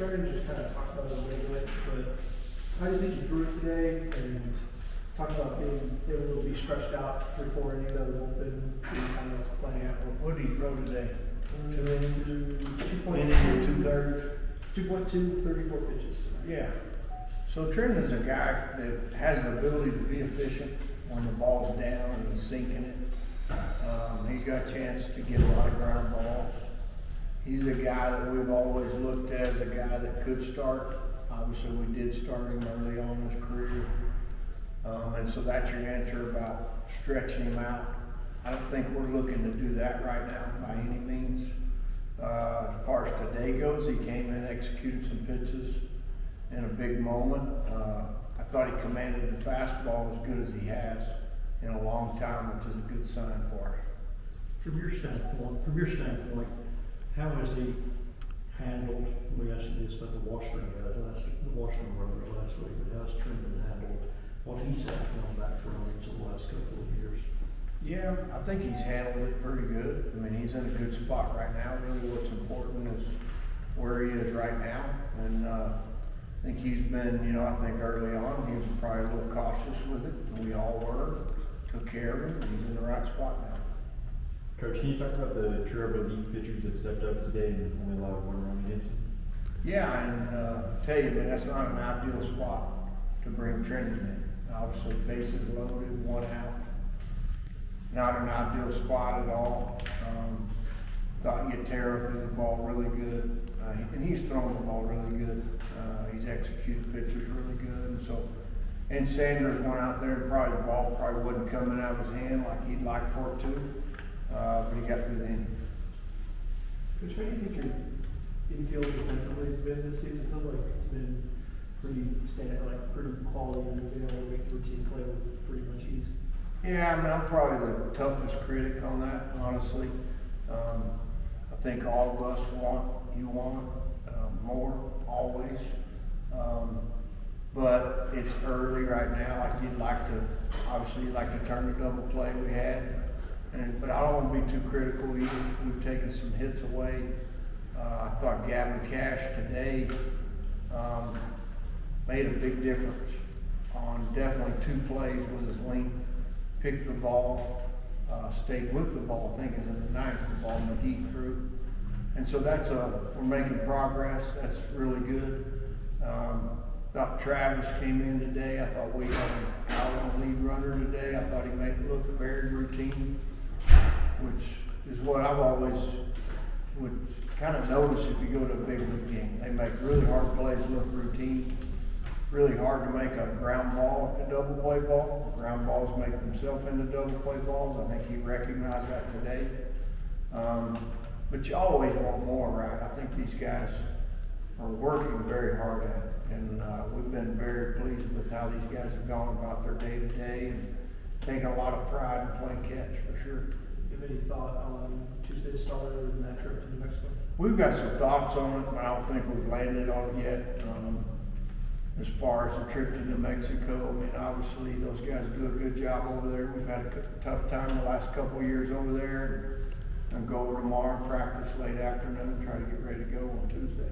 started to just kind of talk about it a little bit, but how do you think you threw it today? And talk about being able to be stretched out 3-4 innings out of the bullpen and kind of playing out. What did he throw today? 2 innings, 2.2, inning, 2/3. 2.2, 34 pitches. Yeah. So Trenton's a guy that has the ability to be efficient when the ball's down and he's sinking it. He's got a chance to get a lot of ground balls. He's a guy that we've always looked at as a guy that could start. Obviously, we did start him early on in his career. And so that's your answer about stretching him out. I don't think we're looking to do that right now by any means. As far as today goes, he came in and executed some pitches in a big moment. I thought he commanded the fastball as good as he has in a long time, which is a good sign for us. From your standpoint, how has he handled, we asked you this about the Washburn guys the Washburn brother last week, but how's Trenton handled what he's had coming back from the last couple of years? Yeah, I think he's handled it pretty good. I mean, he's in a good spot right now. Really what's important is where he is right now. And I think he's been, I think early on he was probably a little cautious with it. And we all were. Took care of him. And he's in the right spot now. Coach, can you talk about the true relief pitchers that stepped up today and only allowed 1 run against him? Yeah, and tell you, man, that's not an ideal spot to bring Trenton in. Obviously, bases loaded, 1 out. Not an ideal spot at all. Thought Yatero threw the ball really good. And he's thrown the ball really good. He's executed pitches really good. And Sanders went out there and the ball probably wasn't coming out of his hand like he'd like for it to. But he got through the inning. Coach, how do you think your infield defensively has been this season? It feels like it's been pretty quality, and you've been able to make the routine play with pretty much ease. Yeah, I mean, I'm probably the toughest critic on that, honestly. I think all of us want more, always. But it's early right now. Like you'd like to turn the double play we had. But I don't want to be too critical either. We've taken some hits away. I thought Gavin Cash today made a big difference on definitely 2 plays with his length. Picked the ball, stayed with the ball, I think is in the 9th, the ball McGee threw. And so we're making progress. That's really good. Thought Travis came in today. I thought we had an out on lead runner today. I thought he made it look very routine, which is what I've always would kind of notice if you go to a big league game. They make really hard plays look routine. Really hard to make a ground ball a double play ball. Ground balls make themselves into double play balls. I think he recognized that today. But you always want more, right? I think these guys are working very hard at it. And we've been very pleased with how these guys have gone about their day-to-day and taking a lot of pride in playing catch, for sure. Do you have any thought on Tuesday's start and that trip to New Mexico? We've got some thoughts on it, but I don't think we've landed on it yet. As far as the trip to New Mexico, I mean, obviously those guys do a good job over there. We've had a tough time the last couple of years over there. And go over tomorrow and practice late afternoon and try to get ready to go on Tuesday.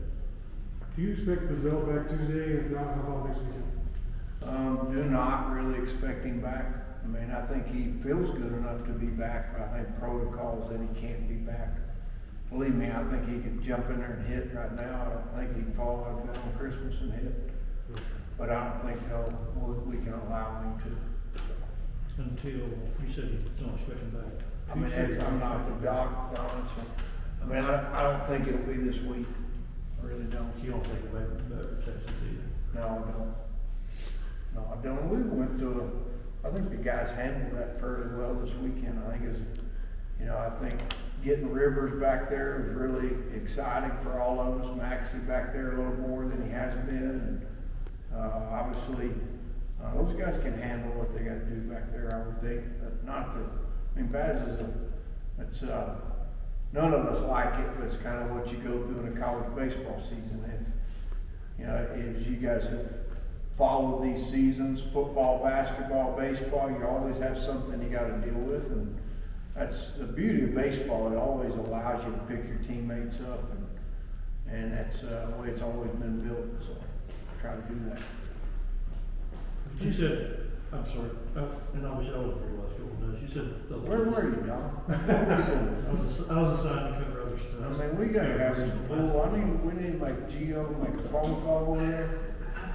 Do you expect Bazell back Tuesday? If not, how about next weekend? Do not really expect him back. I mean, I think he feels good enough to be back, but I think protocols that he can't be back. Believe me, I think he could jump in there and hit right now. I don't think he can fall out of bed on Christmas and hit. But I don't think we can allow him to. Until you said you don't expect him back. I mean, I'm not the doc, honestly. I mean, I don't think it'll be this week. I really don't. You don't think about Texas either? No, I don't. No, I don't. We went through I think the guys handled that fairly well this weekend. I think getting Rivers back there was really exciting for all of us. Maxie back there a little more than he has been. And obviously, those guys can handle what they got to do back there, I would think. Baz is none of us like it, but it's kind of what you go through in a college baseball season. If you guys have followed these seasons, football, basketball, baseball, you always have something you got to deal with, and that's the beauty of baseball. It always allows you to pick your teammates up And that's, the way it's always been built, so try to do that. But you said, I'm sorry, and obviously I wasn't here last couple of days, you said. Where were you, Don? What were you doing? I was assigned to cover other I stuff. mean, we gotta have this pool, we need to make Geo make a phone call over there.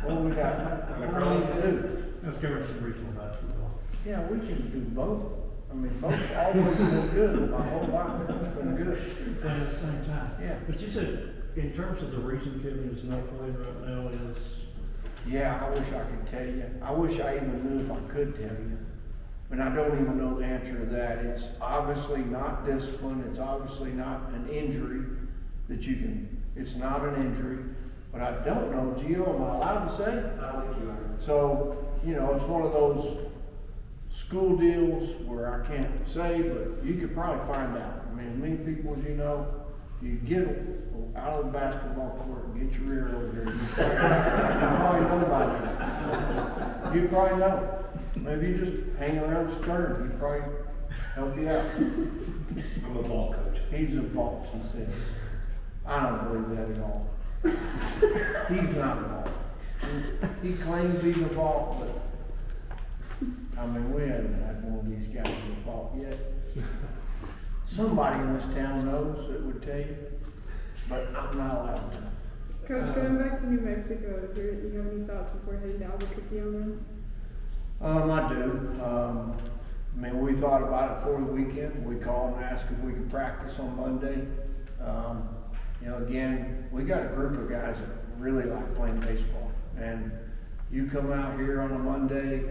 What we got, what do we need to do? I was covering some regional basketball. Yeah, we can do both. I mean, both always been good, my whole life, it's been good. Playing at the same time. Yeah. But you said, in terms of the reason Kevin is not playing right now is, Yeah, I wish I could tell you. I wish I even knew if I could tell you. But I don't even know the answer to that. It's obviously not discipline. It's obviously not an injury that you can, it's not an injury. But I don't know, Gio, am I allowed to say? I don't think you are. So, it's one of those school deals where I can't say, but you could probably find out. I mean, as many people as you know, you get out of the basketball court and get your ear over here. You probably know by now. You probably know. Maybe you just hang around Stern, he'd probably help you out. I'm a ball coach. He's a vault, he says. I don't believe that at all. He's not a vault. He claims he's a vault, but I mean, we haven't had one of these guys in the vault yet. Somebody in this town knows that would tell you, but I'm not allowed to. Coach, going back to New Mexico, you have any thoughts before heading to Albuquerque on them? I do. I mean, we thought about it for the weekend. We called and asked if we could practice on Monday. Again, we got a group of guys that really like playing baseball. And you come out here on a Monday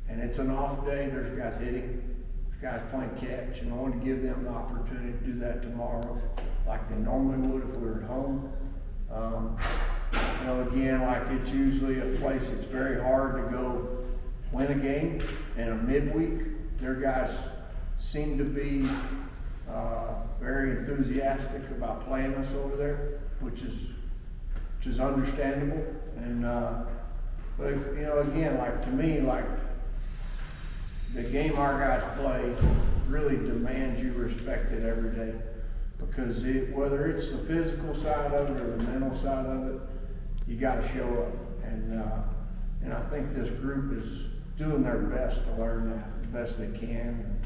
and it's an off day, there's guys hitting, there's guys playing catch, and I want to give them the opportunity to do that tomorrow like they normally would if we were at home. Again, like it's usually a place that's very hard to go win a game, and a midweek, their guys seem to be very enthusiastic about playing us over there, which is understandable. And but again, like to me, like the game our guys play really demands you respect it every day, because whether it's the physical side of it or the mental side of it, you got to show up. And I think this group is doing their best to learn that the best they can.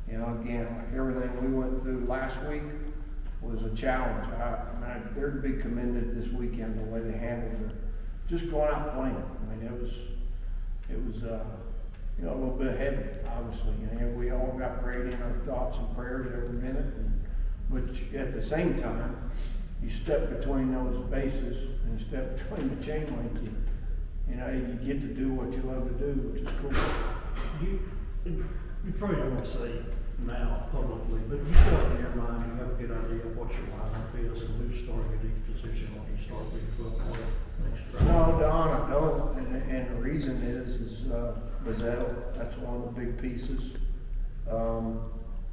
Again, like everything we went through last week was a challenge. They're to be commended this weekend the way they handled it. Just going out playing. I mean, it was a little bit heavy, obviously. We all got prayed in our thoughts and prayers every minute. But at the same time, you step between those bases and you step between the chain link. You get to do what you love to do, which is cool. You probably don't want to say now publicly, but you feel like in your mind you have a good idea of what your lineup is and who's starting at each position when you start week 12 next Friday. No, Don, I don't. And the reason is Bazell. That's one of the big pieces.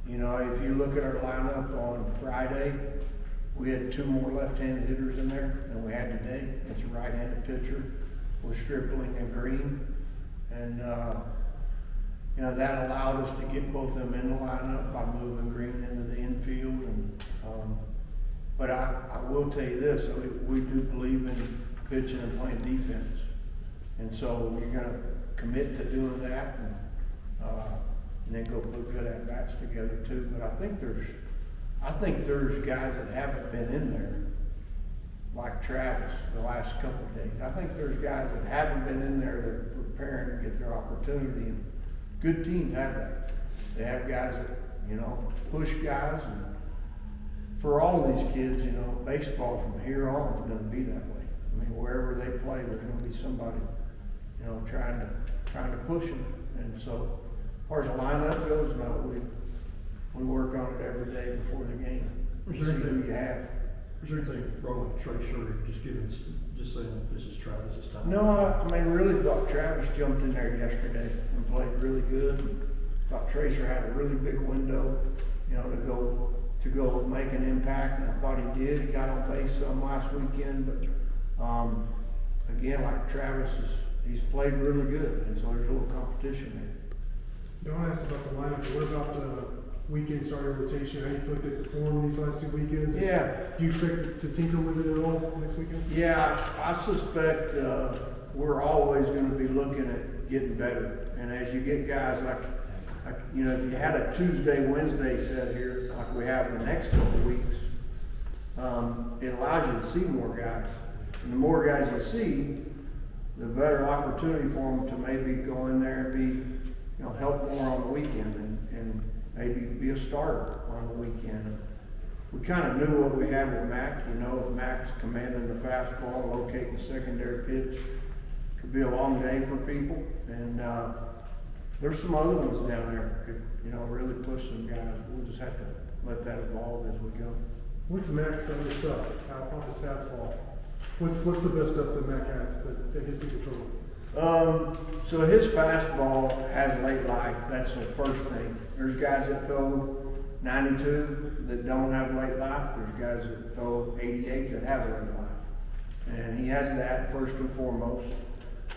If you look at our lineup on Friday, we had 2 more left-handed hitters in there than we had today. It's a right-handed pitcher with Stripling and Green. And, that allowed us to get both of them in the lineup by moving Green into the infield. But I will tell you this, we do believe in pitching and playing defense. And so we're going to commit to doing that and then go put good at-bats together too. But I think there's guys that haven't been in there, like Travis the last couple of days. I think there's guys that haven't been in there that are preparing to get their opportunity. And good teams have that. They have guys that, push guys. And for all of these kids, baseball from here on is going to be that way. I mean, wherever they play, there's going to be somebody, trying to push them. And so, as far as the lineup goes, no, we work on it every day before the game. Was See there who anything- you have. Was there anything wrong with Trey Shirley just saying this is Travis's time? No, I really thought Travis jumped in there yesterday and played really good. Thought Tracer had a really big window, to go make an impact, and I thought he did. He got on base some last weekend, but again, like Travis he's played really good, and so there's a little competition there. Don't ask about the lineup, but what about weekend starting rotation, how you feel like they performed these last 2 weekends? Yeah, Do you expect to tinker with it at all next weekend? yeah, I suspect, we're always gonna be looking at getting better. And as you get guys like, you know, if you had a Tuesday, Wednesday set here, like we have the next couple of weeks, it allows you to see more guys. And the more guys you see, the better opportunity for them to maybe go in there and be, you know, help more on the weekend and maybe be a starter on the weekend. We kind of knew what we had with Mac, you know, if Mac's commanding the fastball, locating the secondary pitch, could be a long day for people. And there's some other ones down there could, you know, really push some guys. We'll just have to let that evolve as we go. What's Mac's other stuff off his fastball? What's the best stuff that Mac has that he's in control of? So his fastball has late life. That's the first thing. There's guys that throw 92 that don't have late life. There's guys that throw 88 that have late life. And he has that first and foremost.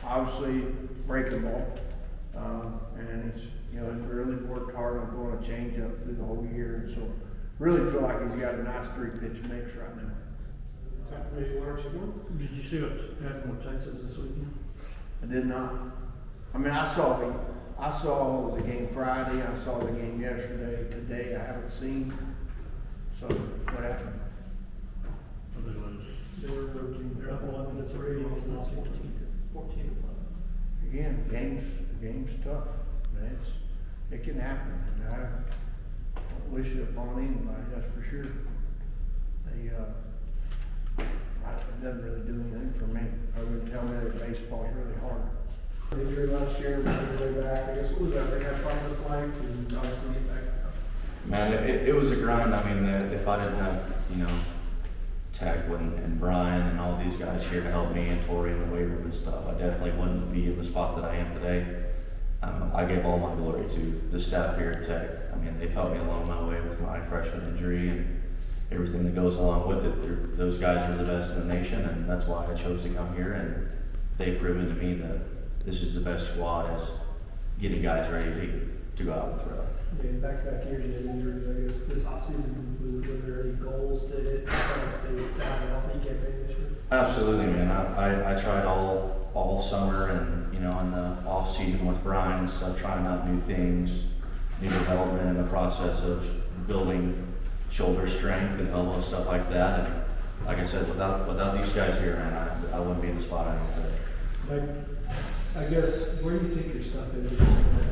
Obviously, breaking ball. And he's, you know, he's really worked hard on throwing a changeup through the whole year. And so really feel like he's got a nice 3-pitch mix right now. Time for maybe 1 or 2 more? Did you see what happened with Texas this weekend? I did not. I mean, I saw the game Friday, I saw the game yesterday, today I haven't seen. So what happened? Or they lose? They were 13, they're up 11-3, and it's now 14-11. Again, game's tough. Man, it can happen. And I don't wish it upon anybody, that's for sure. It doesn't really do anything for me. I would tell me that baseball's really hard. Injury last year, made their way back. I guess, what was that rehab process like? And obviously get back. Man, it was a grind. I mean, if I didn't have, you know, Tagwin and Brian and all these guys here to help me and Tori in the weight room and stuff, I definitely wouldn't be in the spot that I am today. I give all my glory to the staff here at Tech. I mean, they've helped me along my way with my freshman injury and everything that goes along with it. Those guys are the best in the nation, and that's why I chose to come here. And they've proven to me that this is the best squad as getting guys ready to go out and throw. Yeah, back-to-back years you had injuries. I guess this offseason, were there any goals to hit to try to stay out of the healthy campaign this year? Absolutely, man. I tried all summer and, you know, in the off season with Brian and stuff, trying out new things, new development in the process of building shoulder strength and elbow stuff like that. And like I said, without these guys here, man, I wouldn't be in the spot I am today. I guess, where do you think your stuff is? I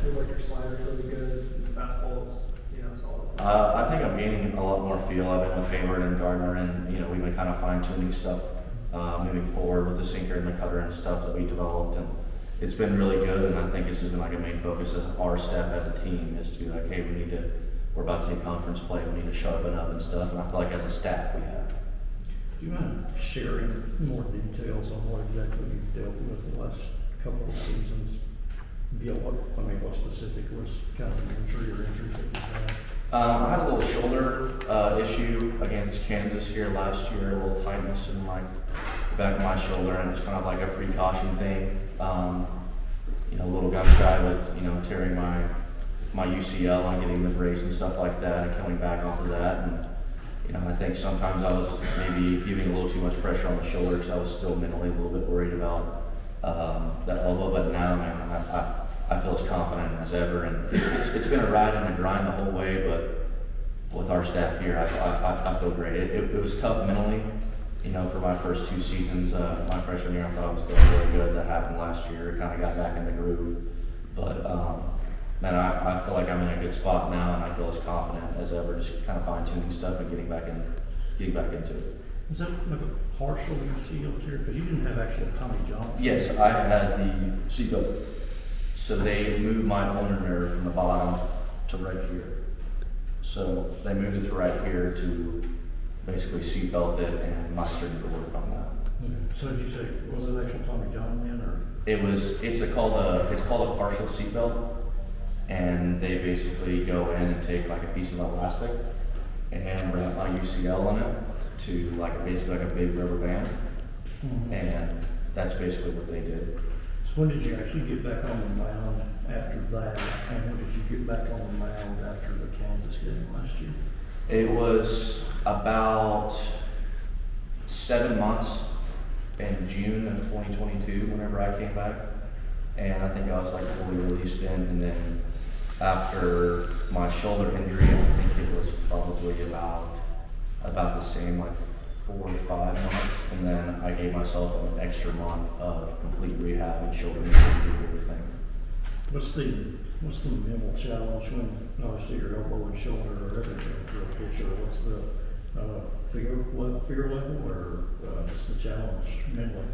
feel like your slider's really good, and the fastball is, you know, solid. I think I'm gaining a lot more feel. I've been with Hayward and Gardner, and you know, we've been kind of fine-tuning stuff moving forward with the sinker and the cutter and stuff that we developed, and it's been really good. And I think this has been like a main focus as our staff as a team is to be like, hey, we're about to take conference play. We need to sharpen up and stuff. And I feel like as a staff we have. Do you mind sharing more details on what exactly you've dealt with the last couple of seasons? What specific was kind of an injury or injuries that you had? I had a little shoulder issue against Kansas here last year, a little tightness in like the back of my shoulder, and it's kind of like a precaution thing. You know, a little got shy with, you know, tearing my UCL and getting the brace and stuff like that, and coming back off of that. And you know, I think sometimes I was maybe giving a little too much pressure on the shoulder because I was still mentally a little bit worried about that elbow. But now, man, I feel as confident as ever, and it's been a ride and a grind the whole way. But with our staff here, I feel great. It was tough mentally, you know, for my first 2 seasons. My freshman year, I thought I was doing really good. That happened last year. It kind of got back in the groove. But man, I feel like I'm in a good spot now, and I feel as confident as ever. Just kind of fine-tuning stuff and getting back into it. Is that like a partial UCL tear? Because you didn't have actual Tommy John. Yes, I had the seatbelt. So they moved my ulnar nerve from the bottom to right here. So they moved it to right here to basically seatbelt it, and my surgeon to work on that. Okay. So did you say, was it actual Tommy John then, or? It's called a partial seatbelt, and they basically go in and take like a piece of elastic and wrap my UCL in it to like basically like a big rubber band, and that's basically what they did. So when did you actually get back on the mound after that? And when did you get back on the mound after the Kansas game last year? It was about 7 months in June of 2022 whenever I came back. And I think I was like fully released then. And then after my shoulder injury, I think it was probably about the same, like 4 or 5 months. And then I gave myself an extra month of complete rehab and shoulder injury and everything. What's the mental challenge when obviously your elbow and shoulder are everything for a pitcher? What's the fear level or just the challenge mentally?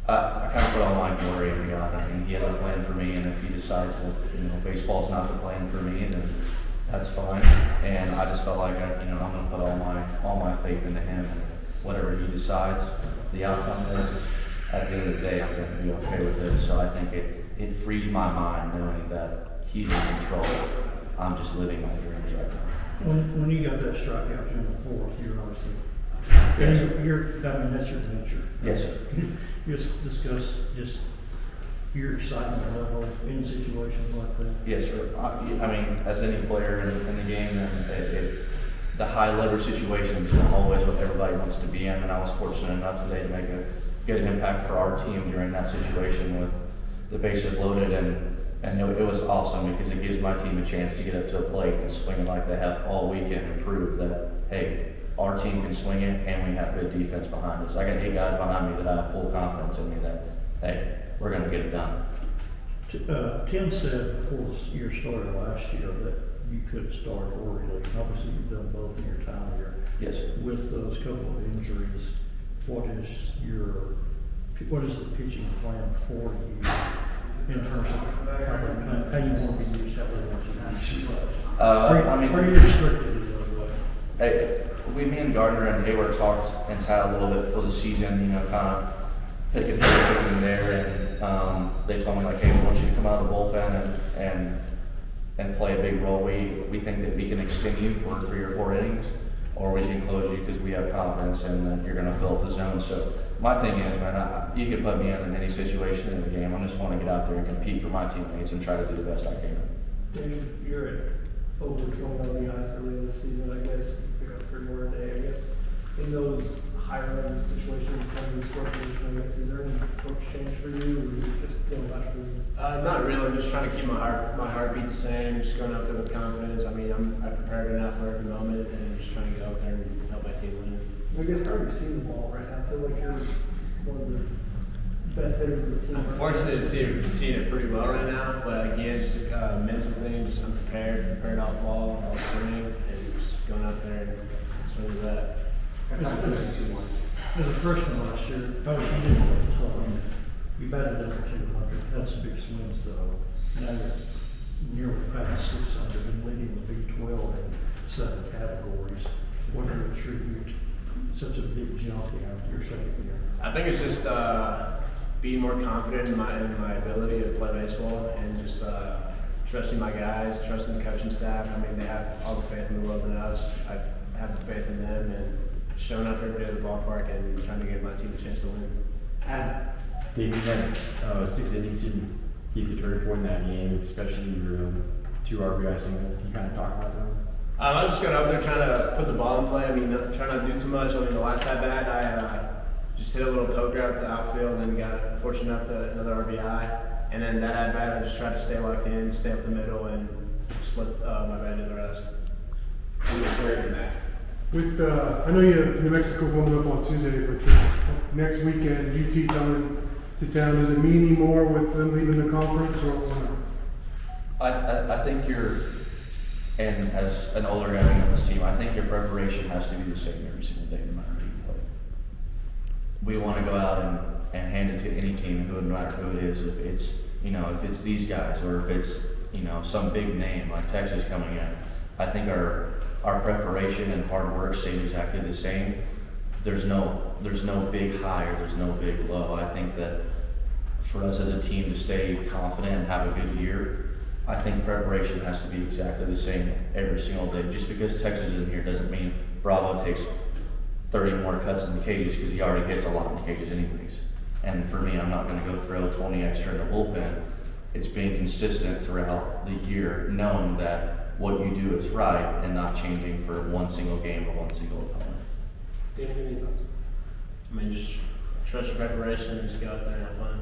I kind of put all my glory in God. I mean, He has a plan for me, and if He decides that baseball's not the plan for me, then that's fine. And I just felt like I'm going to put all my faith into Him, and whatever He decides, the outcome is. At the end of the day, I'm going to be okay with it. So I think it frees my mind knowing that He's in control. I'm just living my dreams right now. When you got that strikeout in the fourth, you're obviously, Yes, that's your nature. Yes, sir. Just discuss just your excitement level in situations like that. Yes, sir. I mean, as any player in the game, the high lever situations are always what everybody wants to be in. And I was fortunate enough today to make a good impact for our team during that situation with the bases loaded, and it was awesome because it gives my team a chance to get up to a plate and swing it like they have all weekend and prove that, hey, our team can swing it and we have good defense behind us. I got 8 guys behind me that I have full confidence in me that, hey, we're going to get it done. Tim said before the year started last year that you could start early. Obviously, you've done both in your time here. Yes, sir. With those couple of injuries, what is the pitching plan for you in terms of how you want to be used, how they want you to be used? Are you restricted in any way? Hey, me and Gardner and Hayward talked and Tad a little bit before the season, kind of picking here, picking there, and they told me like, hey, we want you to come out of the bullpen and play a big role. We think that we can extend you for 3 or 4 innings, or we can close you because we have confidence and that you're going to fill up the zone. So my thing is, man, you can put me in any situation in the game. I just want to get out there and compete for my teammates and try to do the best I can. Dave, you're at over 20 RBIs early in the season, I guess. Pick up 3 more a day, I guess. In those higher level situations, when you score position, I guess, is there any coach change for you, or are you just going about your business? Not really. I'm just trying to keep my heartbeat the same. Just going out there with confidence. I mean, I'm prepared enough for every moment, and I'm just trying to get out there and help my team win. I guess how are you seeing the ball right now? I feel like you're one of the best hitters of this team. I'm fortunate to see it pretty well right now, but again, it's just a mental thing. Just I'm prepared all fall, all spring, and just going out there and swing with that. As a freshman last year, obviously you didn't play the 12. You batted over 200. Had some big swings though. Now you're nearly past 600 and leading the Big 12 in 7 categories. What do you attribute such a big jump in your second year? I think it's just being more confident in my ability to play baseball, and just trusting my guys, trusting the coaching staff. I mean, they have all the faith in the world in us. I have the faith in them, and showing up every day at the ballpark and trying to give my team a chance to win. Dave, you had 6 innings and keep the turning point in that game, especially your 2 RBI single. Can you kind of talk about that? I was just going up there trying to put the ball in play. I mean, trying not to do too much. I mean, the last at bat, I just hit a little poker out the outfield and got fortunate enough to another RBI. And then that at bat, I just tried to stay locked in, stay up the middle, and slip my bat to the rest. Who's great in that? With I know you have New Mexico coming up on Tuesday, but this next weekend, UT coming to town, does it mean any more with them leaving the conference, or not? I think and as an older guy on this team, I think your preparation has to be the same every single day, no matter who you play. We want to go out and hand it to any team, no matter who it is. If it's these guys, or if it's some big name like Texas coming in, I think our preparation and hard work stays exactly the same. There's no big high or there's no big low. I think that for us as a team to stay confident and have a good year, I think preparation has to be exactly the same every single day. Just because Texas is in here doesn't mean Bravo takes 30 more cuts in the cages, because he already hits a lot in the cages anyways. And for me, I'm not going to go throw 20 extra in the bullpen it's being consistent throughout the year, knowing that what you do is right and not changing for one single game or one single opponent. David, any thoughts? I mean, just trust your preparation and just go out there and have fun.